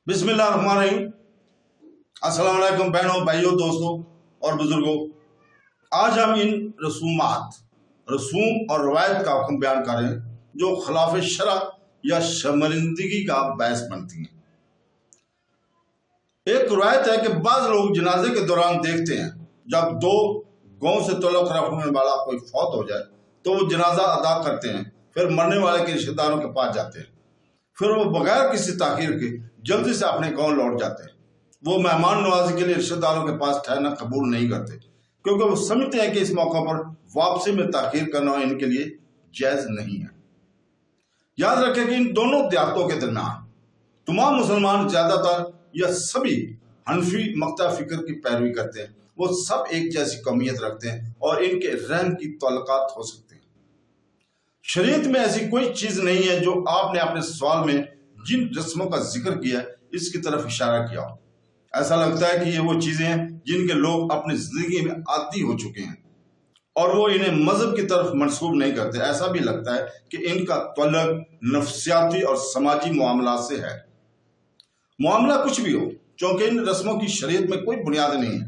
بسم اللہ الرحمن الرحیم۔ السلام علیکم بہنوں، بھائیوں، دوستوں اور بزرگوں۔ آج ہم ان رسوم اور روایت کا حکم بیان کر رہے ہیں جو خلاف شرع یا شرمندگی کا باعث بنتی ہیں۔ ایک روایت ہے کہ بعض لوگ جنازے کے دوران دیکھتے ہیں جب دو گاؤں سے تعلق رکھنے والا کوئی فوت ہو جائے تو وہ جنازہ ادا کرتے ہیں، پھر مرنے والے کے رشتہ داروں کے پاس جاتے ہیں، پھر وہ بغیر کسی تاخیر کے جلدی سے اپنے گاؤں لوٹ جاتے ہیں۔ وہ مہمان نوازی کے لیے رشتہ داروں کے پاس ٹھہرنا قبول نہیں کرتے کیونکہ وہ سمجھتے ہیں کہ اس موقع پر واپسی میں تاخیر کرنا ان کے لیے جائز نہیں ہے۔ یاد رکھیں کہ ان دونوں دیاتوں کے درمیان تمام مسلمان زیادہ تر یا سبھی حنفی مقطع فکر کی پیروی کرتے ہیں۔ وہ سب ایک جیسی قومیت رکھتے ہیں اور ان کے رحم کی تعلقات ہو سکتے ہیں۔ شریعت میں ایسی کوئی چیز نہیں ہے جو آپ نے اپنے سوال میں جن رسموں کا ذکر کیا اس کی طرف اشارہ کیا ہو۔ ایسا لگتا ہے کہ یہ وہ چیزیں ہیں جن کے لوگ اپنی زندگی میں عادی ہو چکے ہیں اور وہ انہیں مذہب کی طرف منسوب نہیں کرتے۔ ایسا بھی لگتا ہے کہ ان کا تعلق نفسیاتی اور سماجی معاملات سے ہے۔ معاملہ کچھ بھی ہو، چونکہ ان رسموں کی شریعت میں کوئی بنیاد نہیں ہے،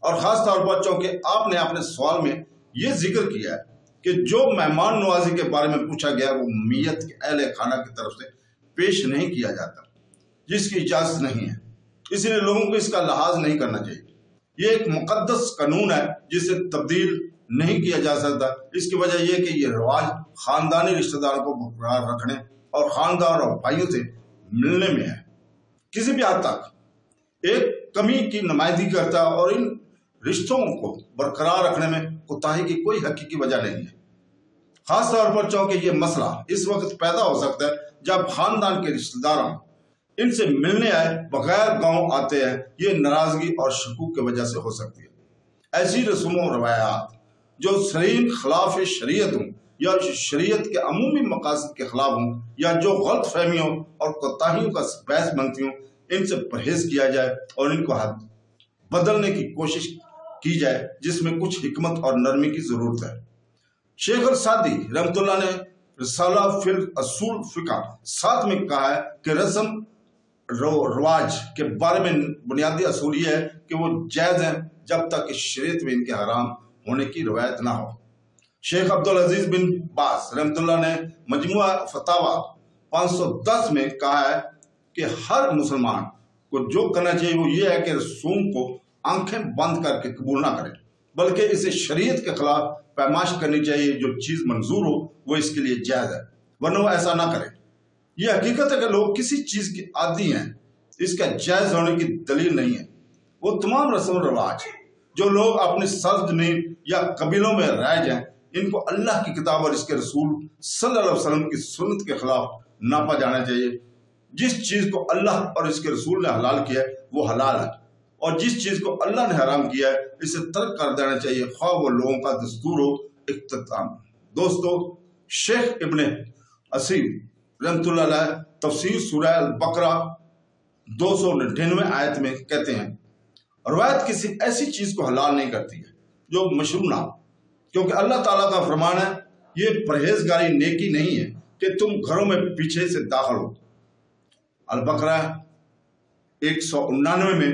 اور خاص طور پر چونکہ آپ نے اپنے سوال میں یہ ذکر کیا ہے کہ جو مہمان نوازی کے بارے میں پوچھا گیا وہ میت کے اہل خانہ کی طرف سے پیش نہیں کیا جاتا، جس کی اجازت نہیں ہے، اس لیے لوگوں کو اس کا لحاظ نہیں کرنا چاہیے۔ یہ ایک مقدس قانون ہے جسے تبدیل نہیں کیا جا سکتا۔ اس کی وجہ یہ کہ یہ رواج خاندانی رشتہ داروں کو برقرار رکھنے اور خاندان اور بھائیوں سے ملنے میں ہے، کسی بھی حد تک ایک کمی کی نمائندگی کرتا ہے، اور ان رشتوں کو برقرار رکھنے میں کوتاہی کی کوئی حقیقی وجہ نہیں ہے، خاص طور پر چونکہ یہ مسئلہ اس وقت پیدا ہو سکتا ہے جب خاندان کے رشتہ داروں ان سے ملنے آئے بغیر گاؤں آتے ہیں۔ یہ ناراضگی اور شکوک کی وجہ سے ہو سکتی ہے۔ ایسی رسوم و روایات جو سرین خلاف شریعت ہوں یا شریعت کے عمومی مقاصد کے خلاف ہوں یا جو غلط فہمیوں اور کوتاہیوں کا باعث بنتی ہوں، ان سے پرہیز کیا جائے اور ان کو بدلنے کی کوشش کی جائے، جس میں کچھ حکمت اور نرمی کی ضرورت ہے۔ شیخ السعدی رحمۃ اللہ نے رسالہ فی اصول فقہ 7 میں کہا ہے کہ رسم رواج کے بارے میں بنیادی اصول یہ ہے کہ وہ جائز ہیں جب تک کہ شریعت میں ان کے حرام ہونے کی روایت نہ ہو۔ شیخ عبدالعزیز بن باز رحمۃ اللہ نے مجموعہ فتاوی 510 میں کہا ہے کہ ہر مسلمان کو جو کرنا چاہیے وہ یہ ہے کہ رسوم کو آنکھیں بند کر کے قبول نہ کرے، بلکہ اسے شریعت کے خلاف پیمائش کرنی چاہیے۔ جو چیز منظور ہو وہ اس کے لیے جائز ہے، ورنہ وہ ایسا نہ کرے۔ یہ حقیقت ہے کہ لوگ کسی چیز کے عادی ہیں، اس کا جائز ہونے کی دلیل نہیں ہے۔ وہ تمام رسم و رواج جو لوگ اپنی سرزمین یا قبیلوں میں رائج ہیں، ان کو اللہ کی کتاب اور اس کے رسول صلی اللہ علیہ وسلم کی سنت کے خلاف ناپا جانا چاہیے۔ جس چیز کو اللہ اور اس کے رسول نے حلال کیا ہے وہ حلال ہے، اور جس چیز کو اللہ نے حرام کیا ہے اسے ترک کر دینا چاہیے، خواہ وہ لوگوں کا دستور ہو اختتام۔ دوستو، شیخ ابن عثیر رحمۃ اللہ علیہ تفسیر سورہ البقرہ 299 آیت میں کہتے ہیں، روایت کسی ایسی چیز کو حلال نہیں کرتی ہے جو مشروع نہ ہو، کیونکہ اللہ تعالیٰ کا فرمان ہے، یہ پرہیزگاری نیکی نہیں ہے کہ تم گھروں میں پیچھے سے داخل ہو۔ البقرہ 199 میں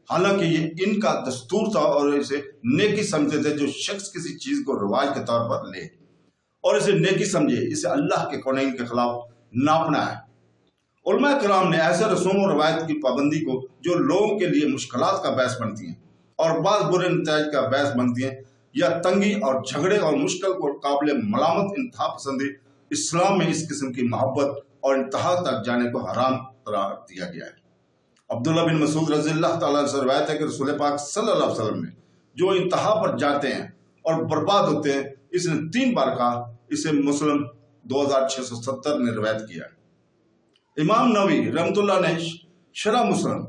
حالانکہ یہ ان کا دستور تھا اور اسے نیکی سمجھتے تھے، جو شخص کسی چیز کو رواج کے طور پر لے اور اسے نیکی سمجھے، اسے اللہ کے قوانین کے خلاف ناپنا ہے۔ علماء کرام نے ایسے رسوم و روایت کی پابندی کو جو لوگوں کے لیے مشکلات کا باعث بنتی ہیں اور بعض برے نتائج کا باعث بنتی ہیں، یا تنگی اور جھگڑے اور مشکل کو قابل ملامت انتہا پسندی، اسلام میں اس قسم کی محبت اور انتہا تک جانے کو حرام قرار دیا گیا ہے۔ عبداللہ بن مسعود رضی اللہ تعالیٰ عنہ سے روایت ہے کہ رسول پاک صلی اللہ علیہ وسلم نے جو انتہا پر جاتے ہیں اور برباد ہوتے ہیں، اس نے 3 بار کہا۔ اسے مسلم 2670 نے روایت کیا ہے۔ امام نووی رحمۃ اللہ نے شرح مسلم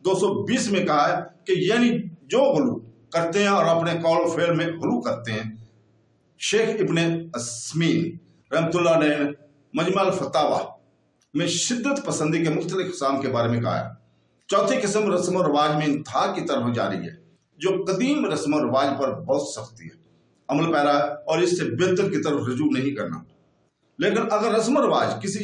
220 میں کہا ہے کہ یعنی جو غلو کرتے ہیں اور اپنے قول و فعل میں غلو کرتے ہیں۔ شیخ ابن اسمین رحمۃ اللہ نے مجمع الفتاوی میں شدت پسندی کے مختلف اقسام کے بارے میں کہا ہے۔ چوتھی قسم رسم و رواج میں انتہا کی طرف جاری ہے، جو قدیم رسم و رواج پر بہت سختی ہے، عمل پیرا ہے اور اس سے بہتر کی طرف رجوع نہیں کرنا۔ لیکن اگر رسم و رواج کسی